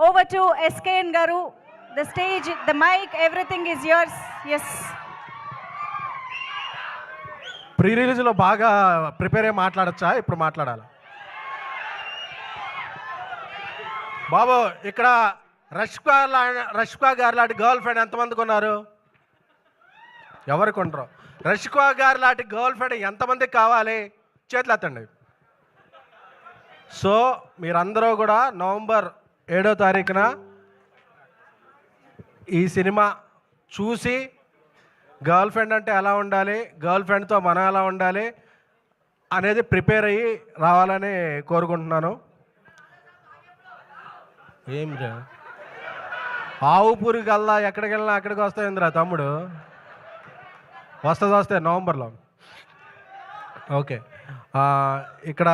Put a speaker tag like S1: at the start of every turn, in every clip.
S1: Over to SKN Garu. The stage, the mic, everything is yours. Yes.
S2: Pre రిలీజ్లో బాగా prepare అయ్యి మాట్లాడచ్చా? ఇప్పుడు మాట్లాడాలి బాబు. ఇక్కడ రష్కా గారు లాంటి గర్ల్ ఫ్రెండ్ ఎంతమందికి ఉన్నారు? ఎవరికి ఉండరు? రష్కా గారు లాంటి గర్ల్ ఫ్రెండ్ ఎంతమందికి కావాలి? చేతులు ఎత్తండి. సో మీరందరూ కూడా నవంబర్ 7వ తారీఖున ఈ సినిమా చూసి గర్ల్ ఫ్రెండ్ అంటే ఎలా ఉండాలి, గర్ల్ ఫ్రెండ్తో మనం ఎలా ఉండాలి అనేది ప్రిపేర్ అయ్యి రావాలని కోరుకుంటున్నాను. ఏమిరా ఆవు పూరికి వెళ్దా, ఎక్కడికి వెళ్ళినా అక్కడికి వస్తాయిందిరా తమ్ముడు. వస్తే నవంబర్లో. ఓకే, ఇక్కడ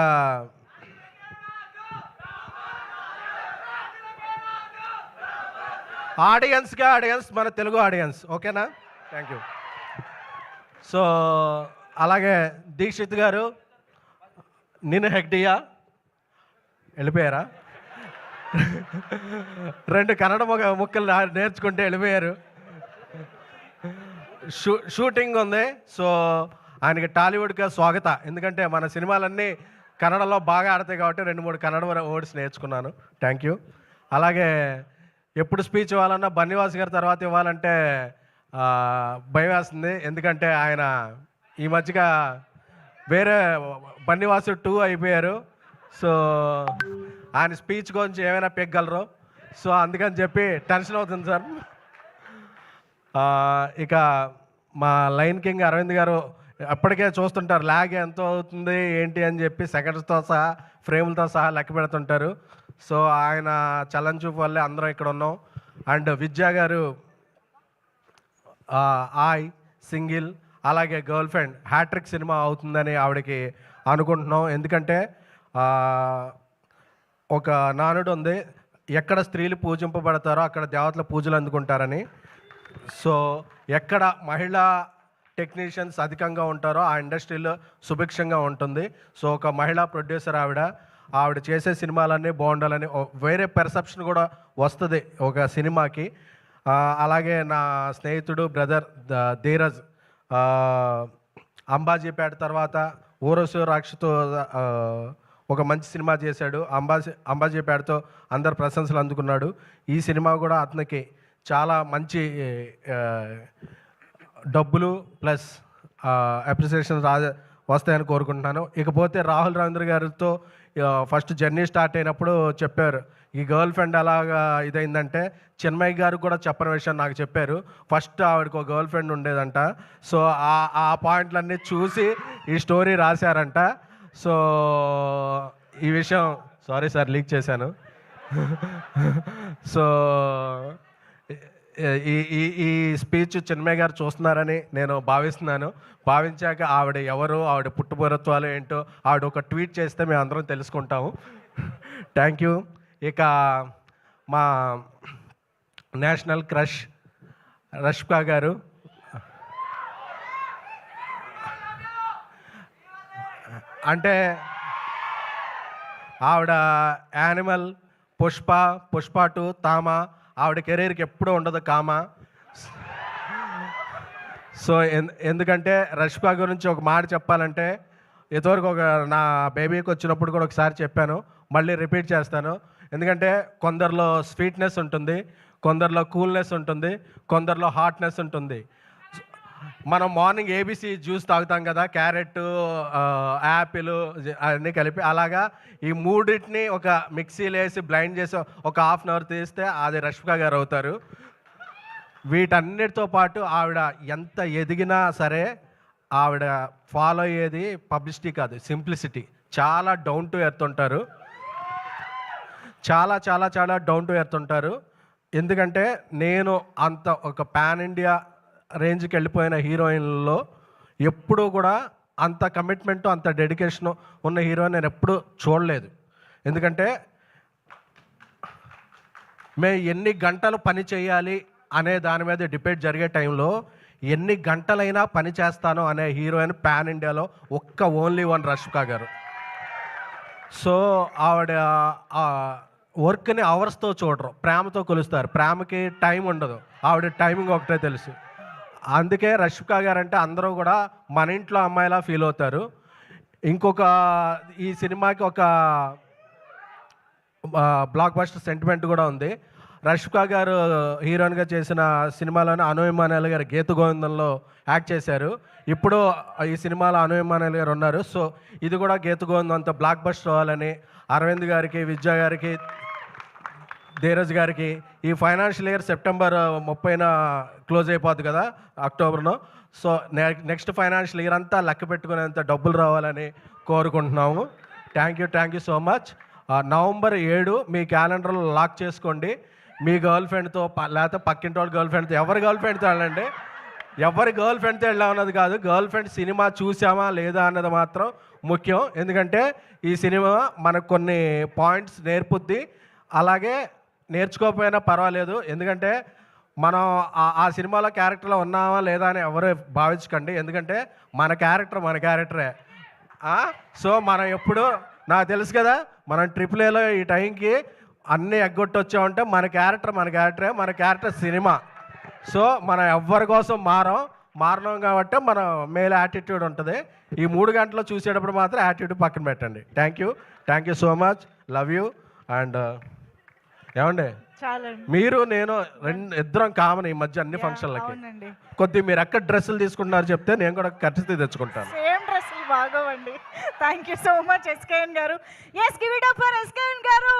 S2: ఆడియన్స్ మన తెలుగు ఆడియన్స్, ఓకేనా? Thank you. సో అలాగే దీక్షిత్ గారు, నేను హెగ్డియా వెళ్ళిపోయారా? 2 కన్నడ ముక్కలు నేర్చుకుంటే వెళ్ళిపోయారు. షూటింగ్ ఉంది. సో ఆయనకి టాలీవుడ్గా స్వాగత. ఎందుకంటే మన సినిమాలన్నీ కన్నడలో బాగా ఆడతాయి కాబట్టి 2-3 కన్నడ వర్డ్స్ నేర్చుకున్నాను. Thank you. అలాగే ఎప్పుడు స్పీచ్ ఇవ్వాలన్నా బన్నివాస్ గారి తర్వాత ఇవ్వాలంటే భయం వేస్తుంది. ఎందుకంటే ఆయన ఈ మధ్యగా వేరే బన్నివాసు 2 అయిపోయారు. సో ఆయన స్పీచ్ గురించి ఏమైనా పెగ్గలరు. సో అందుకని చెప్పి టెన్షన్ అవుతుంది సార్. ఇక మా లైన్ కింగ్ అరవింద్ గారు అప్పటికే చూస్తుంటారు ల్యాగ్ ఎంత అవుతుంది ఏంటి అని చెప్పి సెకండ్స్తో సహా ఫ్రేములతో సహా లెక్క పెడుతుంటారు. సో ఆయన చలన్ చూపు వల్లే అందరం ఇక్కడ ఉన్నాం. అండ్ విద్యా గారు సింగిల్, అలాగే గర్ల్ ఫ్రెండ్ హ్యాట్రిక్ సినిమా అవుతుందని ఆవిడకి అనుకుంటున్నాం. ఎందుకంటే ఒక నానుడు ఉంది, ఎక్కడ స్త్రీలు పూజింపబడతారో అక్కడ దేవతల పూజలు అందుకుంటారని. సో ఎక్కడ మహిళా టెక్నీషియన్స్ అధికంగా ఉంటారో ఆ ఇండస్ట్రీలో సుభిక్షంగా ఉంటుంది. సో ఒక మహిళా ప్రొడ్యూసర్ ఆవిడ చేసే సినిమాలన్నీ బాగుండాలని వేరే పెర్సెప్షన్ కూడా వస్తుంది ఒక సినిమాకి. అలాగే నా స్నేహితుడు బ్రదర్ ధీరజ్ అంబాజీపేట తర్వాత ఊరసు రాక్షతో ఒక మంచి సినిమా చేశాడు. అంబాజీపేటతో అందరు ప్రశంసలు అందుకున్నాడు. ఈ సినిమా కూడా అతనికి చాలా మంచి డబ్బులు ప్లస్ అప్రిసియేషన్ వస్తాయని కోరుకుంటున్నాను. ఇకపోతే రాహుల్ రవీంద్ర గారితో ఫస్ట్ జర్నీ స్టార్ట్ అయినప్పుడు చెప్పారు ఈ గర్ల్ ఫ్రెండ్ అలాగా ఇదైందంటే, చిన్మయ్ గారు కూడా చెప్పని విషయం నాకు చెప్పారు. ఫస్ట్ ఆవిడకి ఒక గర్ల్ ఫ్రెండ్ ఉండేదంట. సో ఆ పాయింట్లన్నీ చూసి ఈ స్టోరీ రాశారంట. సో ఈ విషయం సారీ సార్ లీక్ చేశాను. సో ఈ స్పీచ్ చిన్మయ్ గారు చూస్తున్నారని నేను భావించాక ఆవిడ ఎవరు, ఆవిడ పుట్టుపూర్వత్వాలు ఏంటో ఆవిడ ఒక ట్వీట్ చేస్తే మేము అందరం తెలుసుకుంటాము. Thank you. ఇక మా నేషనల్ క్రష్ రష్కా గారు, అంటే ఆవిడ యానిమల్, పుష్ప 2, తామ, ఆవిడ కెరీర్కి ఎప్పుడూ ఉండదు కామా. సో ఎందుకంటే రష్కా గురించి ఒక మాట చెప్పాలంటే, ఇంతవరకు నా బేబీకి వచ్చినప్పుడు కూడా ఒకసారి చెప్పాను, మళ్ళీ రిపీట్ చేస్తాను. ఎందుకంటే కొందరిలో స్వీట్నెస్ ఉంటుంది, కొందరిలో కూల్నెస్ ఉంటుంది, కొందరిలో హాట్నెస్ ఉంటుంది. మనం మార్నింగ్ ఏబీసీ జ్యూస్ తాగుతాం కదా, క్యారెట్, యాపిల్ అన్నీ కలిపి, అలాగా ఈ మూడింటిని ఒక మిక్సీలో వేసి బ్లైండ్ చేసి ఒక ½ అవర్ తీస్తే అది రష్మిక గారు అవుతారు. వీటన్నిటితో పాటు ఆవిడ ఎంత ఎదిగినా సరే ఆవిడ ఫాలో అయ్యేది పబ్లిసిటీ కాదు, సింప్లిసిటీ. చాలా డౌన్ టు ఎర్త్ ఉంటారు, చాలా చాలా చాలా డౌన్ టు ఎర్త్ ఉంటారు. ఎందుకంటే నేను అంత ఒక పాన్ ఇండియా రేంజ్కి వెళ్ళిపోయిన హీరోయిన్లలో ఎప్పుడూ కూడా అంత కమిట్మెంటు, అంత డెడికేషను ఉన్న హీరోయిన్ నేను ఎప్పుడూ చూడలేదు. ఎందుకంటే మేము ఎన్ని గంటలు పని చేయాలి అనే దాని మీద డిబేట్ జరిగే టైంలో ఎన్ని గంటలైనా పని చేస్తాను అనే హీరోయిన్ పాన్ ఇండియాలో ఓన్లీ వన్ రష్మిక గారు. సో ఆవిడ వర్క్ని అవర్స్తో చూడరు, ప్రేమతో కొలుస్తారు. ప్రేమకి టైం ఉండదు, ఆవిడ టైమింగ్ ఒకటే తెలుసు. అందుకే రష్మిక గారు అంటే అందరూ కూడా మన ఇంట్లో అమ్మాయిలా ఫీల్ అవుతారు. ఇంకొక ఈ సినిమాకి ఒక బ్లాక్ బస్టర్ సెంటిమెంట్ కూడా ఉంది. రష్మిక గారు హీరోయిన్గా చేసిన సినిమాలోనే అను ఇమ్మానుయేల్ గారు గీత గోవిందంలో యాక్ట్ చేశారు. ఇప్పుడు ఈ సినిమాలో అను ఇమ్మానుయేల్ గారు ఉన్నారు. సో ఇది కూడా గీత గోవిందంతో బ్లాక్ బస్టర్ అవ్వాలని అరవింద్ గారికి, విద్యా గారికి, ధీరజ్ గారికి ఈ ఫైనాన్షియల్ ఇయర్ సెప్టెంబర్ 30న క్లోజ్ అయిపోద్ది కదా, అక్టోబర్లో. సో నెక్స్ట్ ఫైనాన్షియల్ ఇయర్ అంతా లెక్క పెట్టుకునేంత డబ్బులు రావాలని కోరుకుంటున్నాము. Thank you so much. November 7 మీ క్యాలెండర్లో లాక్ చేసుకోండి. మీ గర్ల్ ఫ్రెండ్తో లేకపోతే పక్కింటి వాళ్ళ గర్ల్ ఫ్రెండ్తో, ఎవరి గర్ల్ ఫ్రెండ్తో వెళ్ళండి. ఎవరి గర్ల్ ఫ్రెండ్తో వెళ్ళాం అన్నది కాదు, గర్ల్ ఫ్రెండ్ సినిమా చూసామా లేదా అన్నది మాత్రం ముఖ్యం. ఎందుకంటే ఈ సినిమా మనకు కొన్ని పాయింట్స్ నేర్పుద్ది. అలాగే నేర్చుకోకపోయినా పర్వాలేదు, ఎందుకంటే మనం ఆ సినిమాలో క్యారెక్టర్లో ఉన్నామా లేదా అని ఎవరు భావించకండి. ఎందుకంటే మన క్యారెక్టరే. సో మనం ఎప్పుడు, నాకు తెలుసు కదా, మనం AAAలో ఈ టైంకి అన్నీ ఎగ్గొట్టొచ్చామంటే మన క్యారెక్టర్ సినిమా. సో మనం ఎవ్వరి కోసం మారడం కాబట్టి మన మేల్ యాటిట్యూడ్ ఉంటుంది. ఈ 3 గంటలు చూసేటప్పుడు మాత్రం యాటిట్యూడ్ పక్కన పెట్టండి. Thank you so much. Love you. And ఏమండి, మీరు నేను ఇద్దరం కామన్ ఈ మధ్య అన్ని ఫంక్షన్లకి. మీరు ఎక్కడ డ్రెస్సులు తీసుకుంటున్నారు చెప్తే నేను కూడా ఖర్చు తెచ్చుకుంటాను.
S1: సేమ్ డ్రెస్సులు బాగోవండి. Thank you so much SKN గారు. Yes, give it up for SKN గారు.